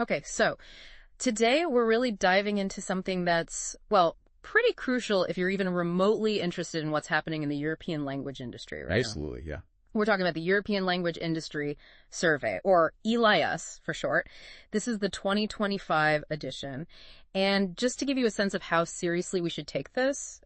Okay, so today we're really diving into something that's, well, pretty crucial if you're even remotely interested in what's happening in the European language industry right now. Absolutely, yeah. We're talking about the European Language Industry Survey, or ELIS for short. This is the 2025 edition. And just to give you a sense of how seriously we should take this,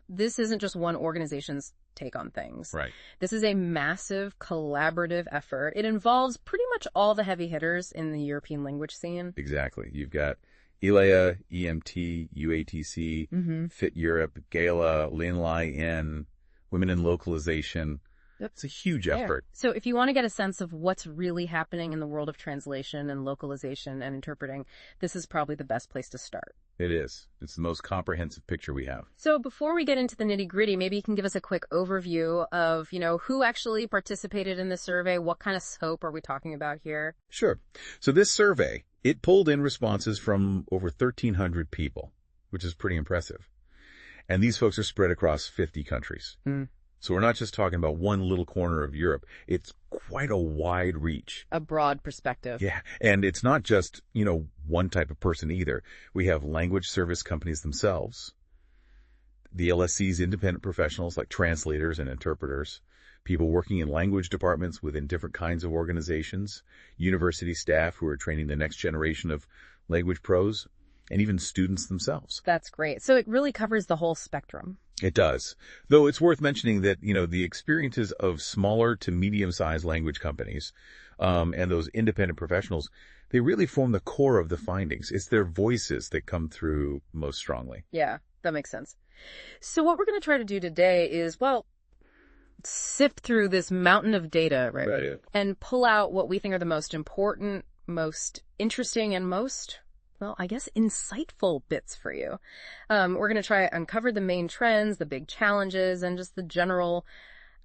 this isn't just one organization's take on things. Right. This is a massive collaborative effort. It involves pretty much all the heavy hitters in the European language scene. Exactly. You've got ELEA, EMT, UATC, Fit Europe, Gala, LIN, Women in Localization. Yep. It's a huge effort. So if you want to get a sense of what's really happening in the world of translation and localization and interpreting, this is probably the best place to start. It is. It's the most comprehensive picture we have. So before we get into the nitty-gritty, maybe you can give us a quick overview of, who actually participated in the survey? What kind of scope are we talking about here? Sure. So this survey, it pulled in responses from over 1,300 people, which is pretty impressive. And these folks are spread across 50 countries. So we're not just talking about one little corner of Europe. It's quite a wide reach. A broad perspective. Yeah. And it's not just, one type of person either. We have language service companies themselves, the LSC's independent professionals like translators and interpreters, people working in language departments within different kinds of organizations, university staff who are training the next generation of language pros, and even students themselves. That's great. So it really covers the whole spectrum. It does. Though it's worth mentioning that, the experiences of smaller to medium-sized language companies and those independent professionals, they really form the core of the findings. It's their voices that come through most strongly. Yeah, that makes sense. So what we're going to try to do today is, sift through this mountain of data, right? And pull out what we think are the most important, most interesting, and most insightful bits for you. We're going to try to uncover the main trends, the big challenges, and just the general,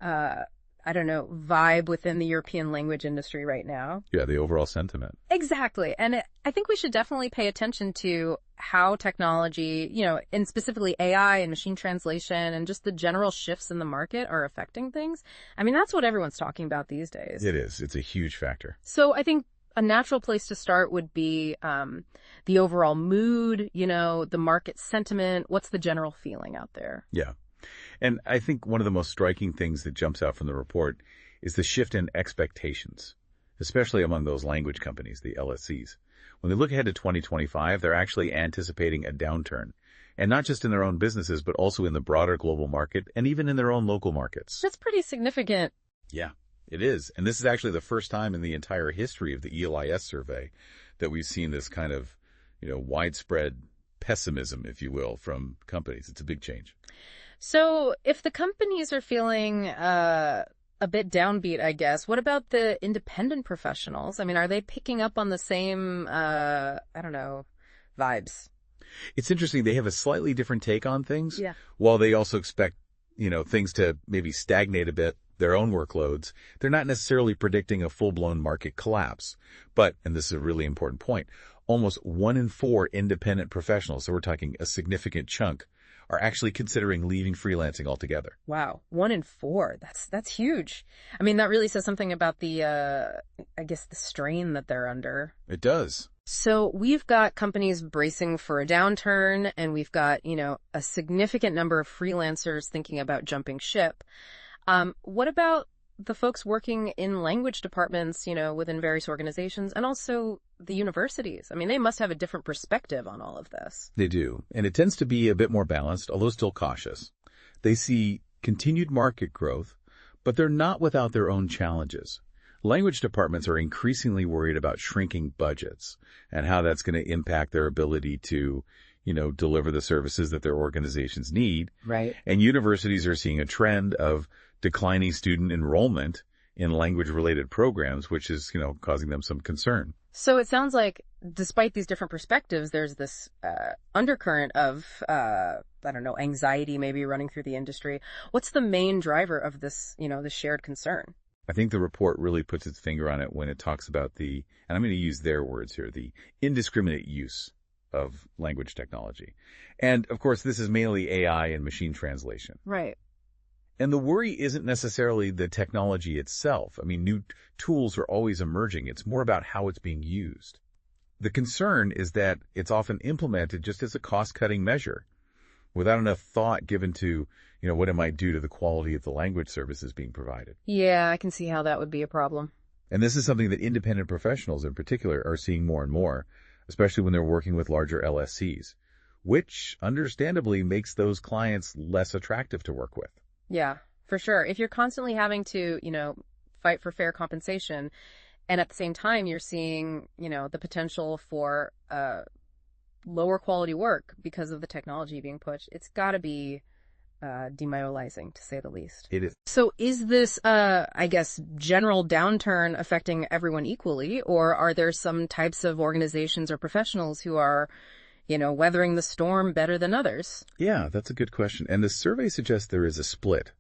vibe within the European language industry right now. Yeah, the overall sentiment. Exactly. And I think we should definitely pay attention to how technology, and specifically AI and machine translation and just the general shifts in the market are affecting things. I mean, that's what everyone's talking about these days. It is. It's a huge factor. So I think a natural place to start would be the overall mood, the market sentiment. What's the general feeling out there? Yeah. And I think one of the most striking things that jumps out from the report is the shift in expectations, especially among those language companies, the LSCs. When they look ahead to 2025, they're actually anticipating a downturn. And not just in their own businesses, but also in the broader global market and even in their own local markets. That's pretty significant. Yeah. It is. And this is actually the first time in the entire history of the ELIS survey that we've seen this kind of, widespread pessimism, if you will, from companies. It's a big change. So if the companies are feeling a bit downbeat, I guess, what about the independent professionals? I mean, are they picking up on the same, vibes? It's interesting. They have a slightly different take on things. Yeah. While they also expect, things to maybe stagnate a bit, their own workloads, they're not necessarily predicting a full-blown market collapse. But, and this is a really important point, almost 1 in 4 independent professionals, so we're talking a significant chunk, are actually considering leaving freelancing altogether. Wow. 1 in 4. That's huge. I mean, that really says something about the, the strain that they're under. It does. So we've got companies bracing for a downturn, and we've got, a significant number of freelancers thinking about jumping ship. What about the folks working in language departments, within various organizations and also the universities? I mean, they must have a different perspective on all of this. They do. And it tends to be a bit more balanced, although still cautious. They see continued market growth, but they're not without their own challenges. Language departments are increasingly worried about shrinking budgets and how that's going to impact their ability to deliver the services that their organizations need. Right. And universities are seeing a trend of declining student enrollment in language-related programs, which is, causing them some concern. So it sounds like, despite these different perspectives, there's this undercurrent of, anxiety maybe running through the industry. What's the main driver of this, the shared concern? I think the report really puts its finger on it when it talks about and I'm going to use their words here, the indiscriminate use of language technology. And, of course, this is mainly AI and machine translation. Right. And the worry isn't necessarily the technology itself. I mean, new tools are always emerging. It's more about how it's being used. The concern is that it's often implemented just as a cost-cutting measure, without enough thought given to, what it might do to the quality of the language services being provided. Yeah, I can see how that would be a problem. And this is something that independent professionals in particular are seeing more and more, especially when they're working with larger LSCs, which understandably makes those clients less attractive to work with. Yeah, for sure. If you're constantly having to, fight for fair compensation, and at the same time you're seeing, the potential for lower quality work because of the technology being pushed, it's got to be demoralizing, to say the least. It is. So is this, I guess, general downturn affecting everyone equally, or are there some types of organizations or professionals who are, weathering the storm better than others? Yeah, that's a good question. And the survey suggests there is a split.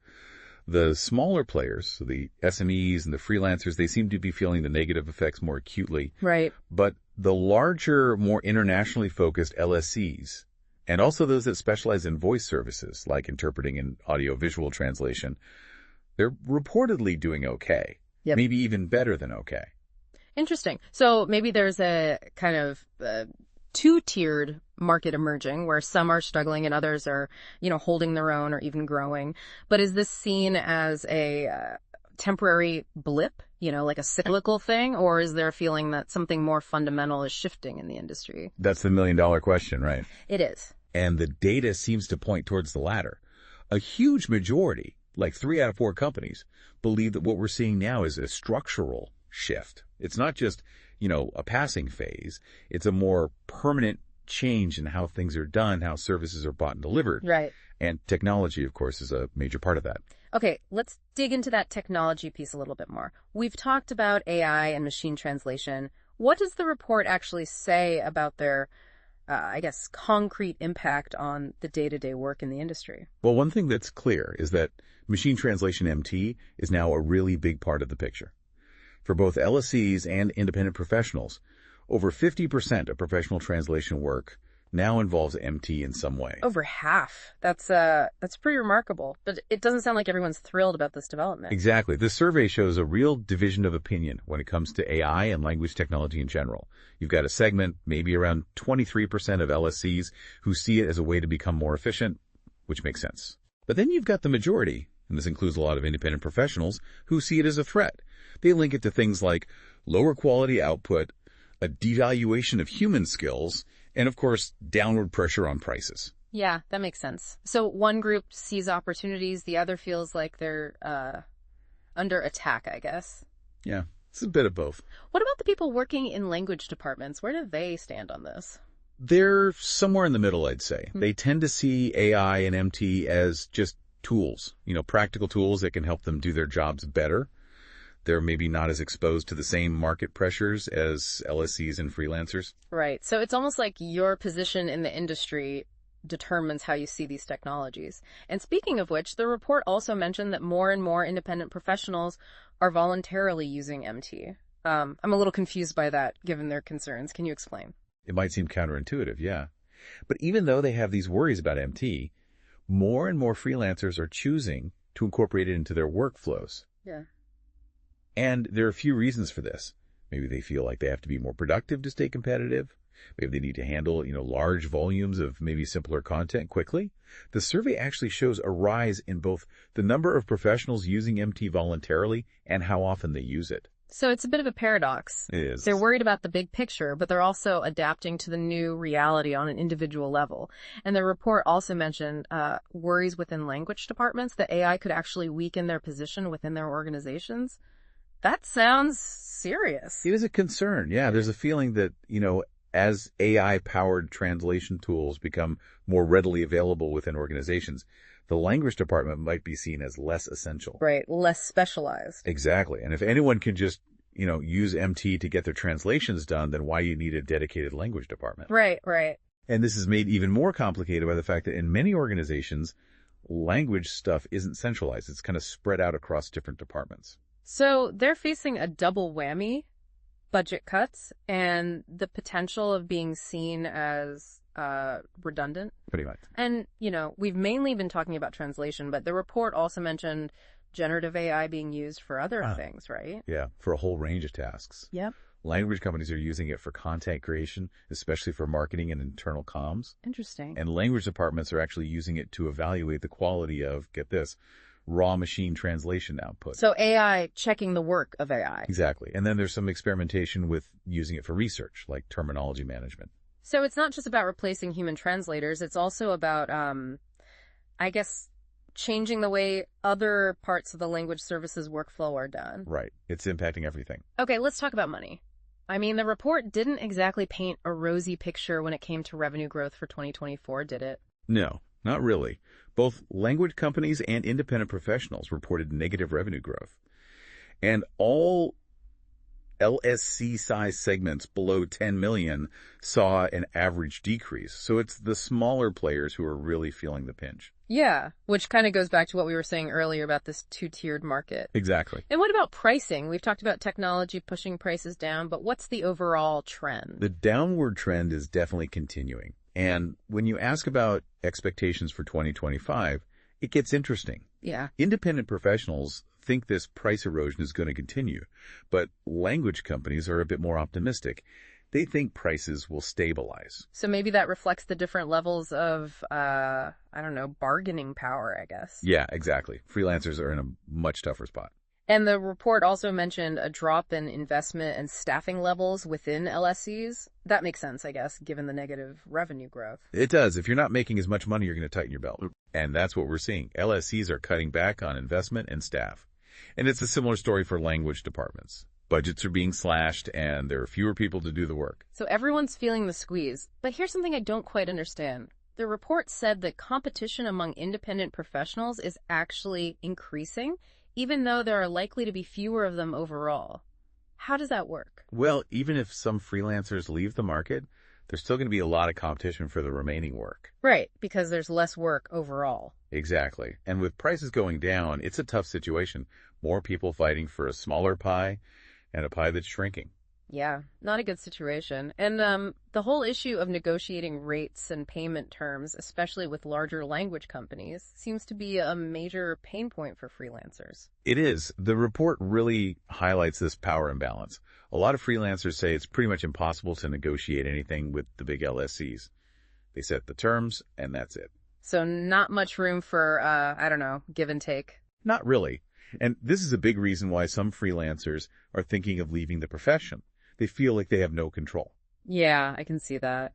The smaller players, so the SMEs and the freelancers, they seem to be feeling the negative effects more acutely. Right. But the larger, more internationally focused LSCs, and also those that specialize in voice services, like interpreting and audio-visual translation, they're reportedly doing okay. Yep. Maybe even better than okay. Interesting. So maybe there's a kind of two-tiered market emerging where some are struggling and others are, holding their own or even growing. But is this seen as a temporary blip, like a cyclical thing, or is there a feeling that something more fundamental is shifting in the industry? That's the million-dollar question, right? It is. And the data seems to point towards the latter. A huge majority, like 3 out of 4 companies, believe that what we're seeing now is a structural shift. It's not just, a passing phase. It's a more permanent change in how things are done, how services are bought and delivered. Right. And technology, of course, is a major part of that. Okay, let's dig into that technology piece a little bit more. We've talked about AI and machine translation. What does the report actually say about their, concrete impact on the day-to-day work in the industry? Well, one thing that's clear is that machine translation MT is now a really big part of the picture. For both LSCs and independent professionals, over 50% of professional translation work now involves MT in some way. Over half. That's pretty remarkable. But it doesn't sound like everyone's thrilled about this development. Exactly. The survey shows a real division of opinion when it comes to AI and language technology in general. You've got a segment, maybe around 23% of LSCs, who see it as a way to become more efficient, which makes sense. But then you've got the majority, and this includes a lot of independent professionals, who see it as a threat. They link it to things like lower quality output, a devaluation of human skills, and of course, downward pressure on prices. Yeah, that makes sense. So one group sees opportunities, the other feels like they're under attack, I guess. Yeah, it's a bit of both. What about the people working in language departments? Where do they stand on this? They're somewhere in the middle, I'd say. They tend to see AI and MT as just tools, practical tools that can help them do their jobs better. They're maybe not as exposed to the same market pressures as LSCs and freelancers. Right. So it's almost like your position in the industry determines how you see these technologies. And speaking of which, the report also mentioned that more and more independent professionals are voluntarily using MT. I'm a little confused by that, given their concerns. Can you explain? It might seem counterintuitive, yeah. But even though they have these worries about MT, more and more freelancers are choosing to incorporate it into their workflows. Yeah. And there are a few reasons for this. Maybe they feel like they have to be more productive to stay competitive. Maybe they need to handle, large volumes of maybe simpler content quickly. The survey actually shows a rise in both the number of professionals using MT voluntarily and how often they use it. So it's a bit of a paradox. It is. They're worried about the big picture, but they're also adapting to the new reality on an individual level. And the report also mentioned worries within language departments that AI could actually weaken their position within their organizations. That sounds serious. It is a concern. Yeah, there's a feeling that, as AI-powered translation tools become more readily available within organizations, the language department might be seen as less essential. Right, less specialized. Exactly. And if anyone can just, use MT to get their translations done, then why you need a dedicated language department? Right, right. And this is made even more complicated by the fact that in many organizations, language stuff isn't centralized. It's kind of spread out across different departments. So they're facing a double whammy, budget cuts, and the potential of being seen as redundant. Pretty much. And, we've mainly been talking about translation, but the report also mentioned generative AI being used for other things, right? Yeah, for a whole range of tasks. Yep. Language companies are using it for content creation, especially for marketing and internal comms. Interesting. And language departments are actually using it to evaluate the quality of, get this, raw machine translation output. So AI checking the work of AI. Exactly. And then there's some experimentation with using it for research, like terminology management. So it's not just about replacing human translators. It's also about, I guess, changing the way other parts of the language services workflow are done. Right. It's impacting everything. Okay, let's talk about money. I mean, the report didn't exactly paint a rosy picture when it came to revenue growth for 2024, did it? No, not really. Both language companies and independent professionals reported negative revenue growth. And all LSC size segments below 10 million saw an average decrease. So it's the smaller players who are really feeling the pinch. Yeah, which kind of goes back to what we were saying earlier about this two-tiered market. Exactly. And what about pricing? We've talked about technology pushing prices down, but what's the overall trend? The downward trend is definitely continuing. And when you ask about expectations for 2025, it gets interesting. Yeah. Independent professionals think this price erosion is going to continue, but language companies are a bit more optimistic. They think prices will stabilize. So maybe that reflects the different levels of, bargaining power, I guess. Yeah, exactly. Freelancers are in a much tougher spot. And the report also mentioned a drop in investment and staffing levels within LSCs. That makes sense, I guess, given the negative revenue growth. It does. If you're not making as much money, you're going to tighten your belt. And that's what we're seeing. LSCs are cutting back on investment and staff. And it's a similar story for language departments. Budgets are being slashed, and there are fewer people to do the work. So everyone's feeling the squeeze. But here's something I don't quite understand. The report said that competition among independent professionals is actually increasing, even though there are likely to be fewer of them overall. How does that work? Well, even if some freelancers leave the market, there's still going to be a lot of competition for the remaining work. Right, because there's less work overall. Exactly. And with prices going down, it's a tough situation. More people fighting for a smaller pie and a pie that's shrinking. Yeah, not a good situation. And the whole issue of negotiating rates and payment terms, especially with larger language companies, seems to be a major pain point for freelancers. It is. The report really highlights this power imbalance. A lot of freelancers say it's pretty much impossible to negotiate anything with the big LSCs. They set the terms, and that's it. So not much room for, give and take. Not really. And this is a big reason why some freelancers are thinking of leaving the profession. They feel like they have no control. Yeah, I can see that.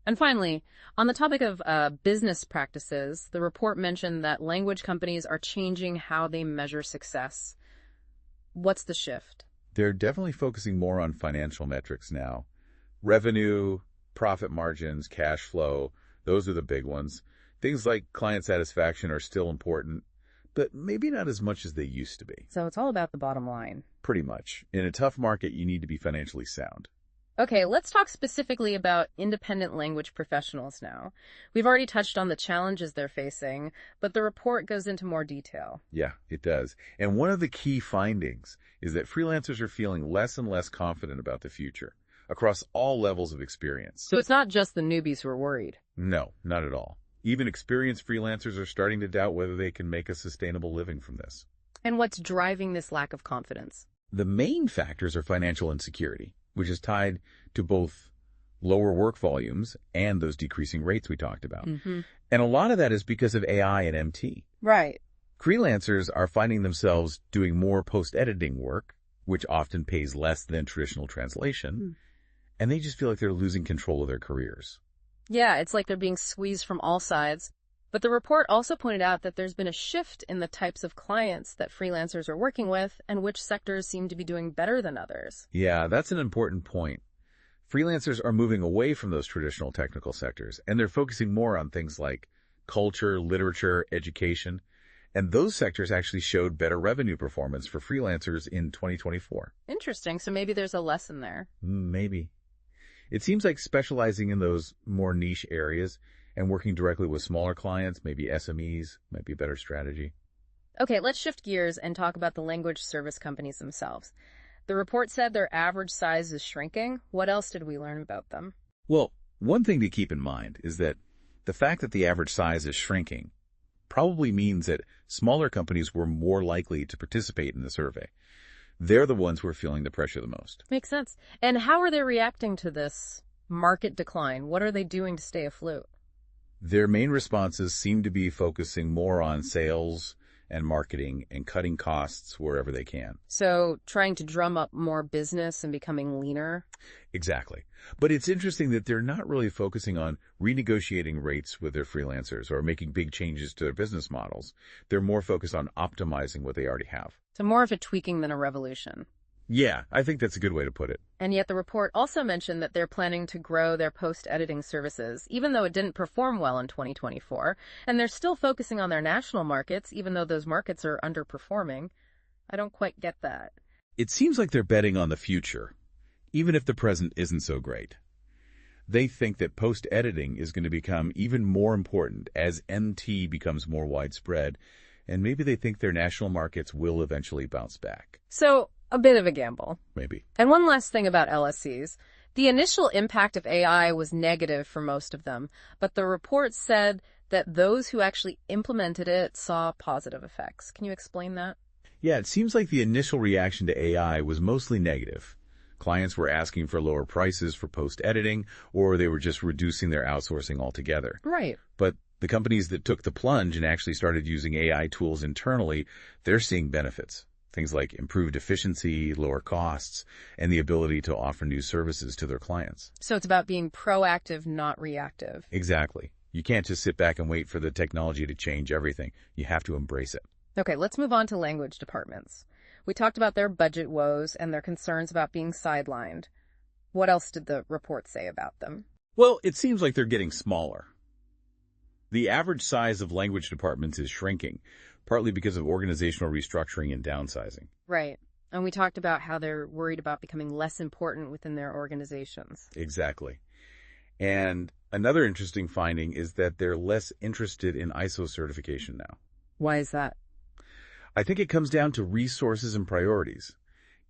And finally, on the topic of business practices, the report mentioned that language companies are changing how they measure success. What's the shift? They're definitely focusing more on financial metrics now. Revenue, profit margins, cash flow, those are the big ones. Things like client satisfaction are still important, but maybe not as much as they used to be. So it's all about the bottom line. Pretty much. In a tough market, you need to be financially sound. Okay, let's talk specifically about independent language professionals now. We've already touched on the challenges they're facing, but the report goes into more detail. Yeah, it does. And one of the key findings is that freelancers are feeling less and less confident about the future across all levels of experience. So it's not just the newbies who are worried. No, not at all. Even experienced freelancers are starting to doubt whether they can make a sustainable living from this. And what's driving this lack of confidence? The main factors are financial insecurity, which is tied to both lower work volumes and those decreasing rates we talked about. Mm-hmm. And a lot of that is because of AI and MT. Right. Freelancers are finding themselves doing more post-editing work, which often pays less than traditional translation, and they just feel like they're losing control of their careers. Yeah, it's like they're being squeezed from all sides. But the report also pointed out that there's been a shift in the types of clients that freelancers are working with and which sectors seem to be doing better than others. Yeah, that's an important point. Freelancers are moving away from those traditional technical sectors, and they're focusing more on things like culture, literature, education, and those sectors actually showed better revenue performance for freelancers in 2024. Interesting. So maybe there's a lesson there. Maybe. It seems like specializing in those more niche areas and working directly with smaller clients, maybe SMEs, might be a better strategy. Okay, let's shift gears and talk about the language service companies themselves. The report said their average size is shrinking. What else did we learn about them? Well, one thing to keep in mind is that the fact that the average size is shrinking probably means that smaller companies were more likely to participate in the survey. They're the ones who are feeling the pressure the most. Makes sense. And how are they reacting to this market decline? What are they doing to stay afloat? Their main responses seem to be focusing more on sales and marketing and cutting costs wherever they can. So trying to drum up more business and becoming leaner? Exactly. But it's interesting that they're not really focusing on renegotiating rates with their freelancers or making big changes to their business models. They're more focused on optimizing what they already have. So more of a tweaking than a revolution. Yeah, I think that's a good way to put it. And yet the report also mentioned that they're planning to grow their post-editing services, even though it didn't perform well in 2024. And they're still focusing on their national markets, even though those markets are underperforming. I don't quite get that. It seems like they're betting on the future, even if the present isn't so great. They think that post-editing is going to become even more important as MT becomes more widespread, and maybe they think their national markets will eventually bounce back. So, a bit of a gamble. Maybe. And one last thing about LSCs. The initial impact of AI was negative for most of them, but the report said that those who actually implemented it saw positive effects. Can you explain that? Yeah, it seems like the initial reaction to AI was mostly negative. Clients were asking for lower prices for post-editing, or they were just reducing their outsourcing altogether. Right. But the companies that took the plunge and actually started using AI tools internally, they're seeing benefits. Things like improved efficiency, lower costs, and the ability to offer new services to their clients. So it's about being proactive, not reactive. Exactly. You can't just sit back and wait for the technology to change everything. You have to embrace it. Okay, let's move on to language departments. We talked about their budget woes and their concerns about being sidelined. What else did the report say about them? Well, it seems like they're getting smaller. The average size of language departments is shrinking, partly because of organizational restructuring and downsizing. Right. And we talked about how they're worried about becoming less important within their organizations. Exactly. And another interesting finding is that they're less interested in ISO certification now. Why is that? I think it comes down to resources and priorities.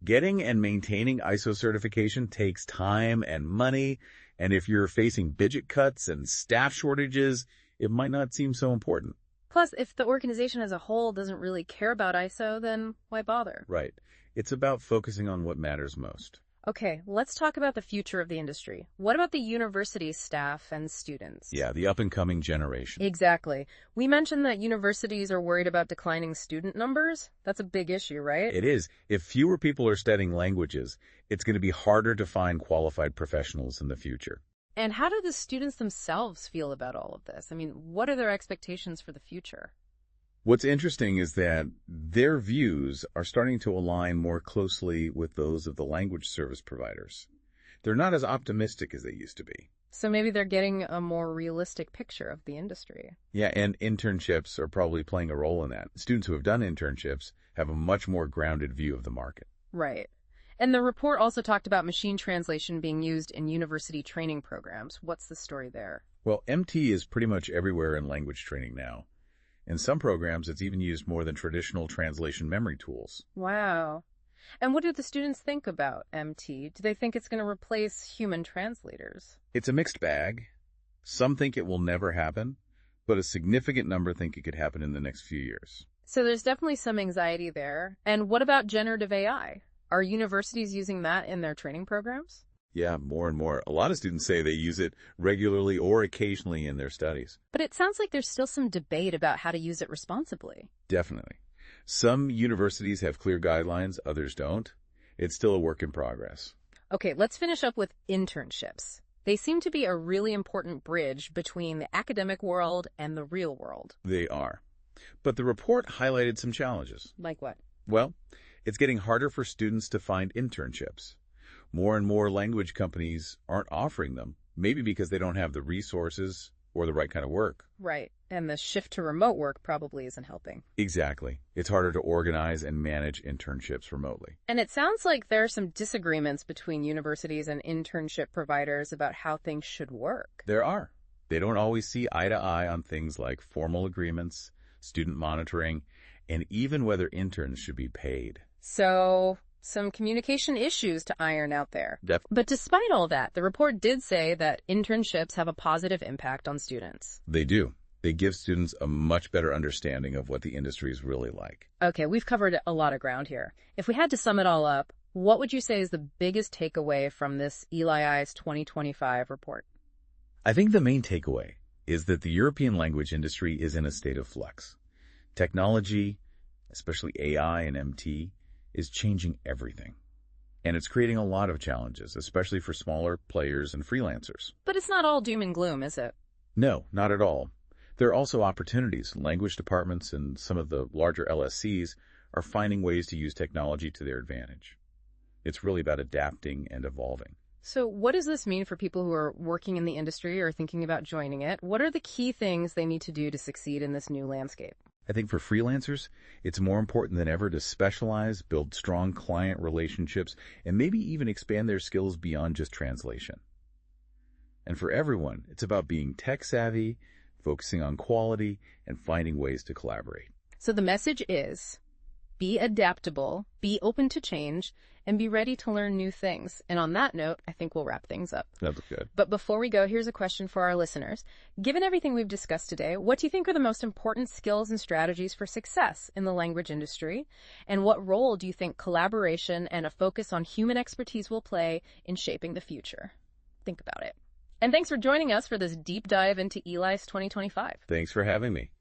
Getting and maintaining ISO certification takes time and money, and if you're facing budget cuts and staff shortages, it might not seem so important. Plus, if the organization as a whole doesn't really care about ISO, then why bother? Right. It's about focusing on what matters most. Okay, let's talk about the future of the industry. What about the university staff and students? Yeah, the up-and-coming generation. Exactly. We mentioned that universities are worried about declining student numbers. That's a big issue, right? It is. If fewer people are studying languages, it's going to be harder to find qualified professionals in the future. And how do the students themselves feel about all of this? I mean, what are their expectations for the future? What's interesting is that their views are starting to align more closely with those of the language service providers. They're not as optimistic as they used to be. So maybe they're getting a more realistic picture of the industry. Yeah, and internships are probably playing a role in that. Students who have done internships have a much more grounded view of the market. Right. And the report also talked about machine translation being used in university training programs. What's the story there? Well, MT is pretty much everywhere in language training now. In some programs, it's even used more than traditional translation memory tools. Wow. And what do the students think about MT? Do they think it's going to replace human translators? It's a mixed bag. Some think it will never happen, but a significant number think it could happen in the next few years. So there's definitely some anxiety there. And what about generative AI? Are universities using that in their training programs? Yeah, more and more. A lot of students say they use it regularly or occasionally in their studies. But it sounds like there's still some debate about how to use it responsibly. Definitely. Some universities have clear guidelines, others don't. It's still a work in progress. Okay, let's finish up with internships. They seem to be a really important bridge between the academic world and the real world. They are. But the report highlighted some challenges. Like what? Well, it's getting harder for students to find internships. More and more language companies aren't offering them, maybe because they don't have the resources or the right kind of work. Right. And the shift to remote work probably isn't helping. Exactly. It's harder to organize and manage internships remotely. And it sounds like there are some disagreements between universities and internship providers about how things should work. There are. They don't always see eye to eye on things like formal agreements, student monitoring, and even whether interns should be paid. So, some communication issues to iron out there. Definitely. But despite all that, the report did say that internships have a positive impact on students. They do. They give students a much better understanding of what the industry is really like. Okay, we've covered a lot of ground here. If we had to sum it all up, what would you say is the biggest takeaway from this ELIS 2025 report? I think the main takeaway is that the European language industry is in a state of flux. Technology, especially AI and MT, is changing everything. And it's creating a lot of challenges, especially for smaller players and freelancers. But it's not all doom and gloom, is it? No, not at all. There are also opportunities. Language departments and some of the larger LSCs are finding ways to use technology to their advantage. It's really about adapting and evolving. So what does this mean for people who are working in the industry or thinking about joining it? What are the key things they need to do to succeed in this new landscape? I think for freelancers, it's more important than ever to specialize, build strong client relationships, and maybe even expand their skills beyond just translation. And for everyone, it's about being tech-savvy, focusing on quality, and finding ways to collaborate. So the message is, be adaptable, be open to change, and be ready to learn new things. And on that note, I think we'll wrap things up. That's good. But before we go, here's a question for our listeners. Given everything we've discussed today, what do you think are the most important skills and strategies for success in the language industry? And what role do you think collaboration and a focus on human expertise will play in shaping the future? Think about it. And thanks for joining us for this deep dive into ELIS 2025. Thanks for having me.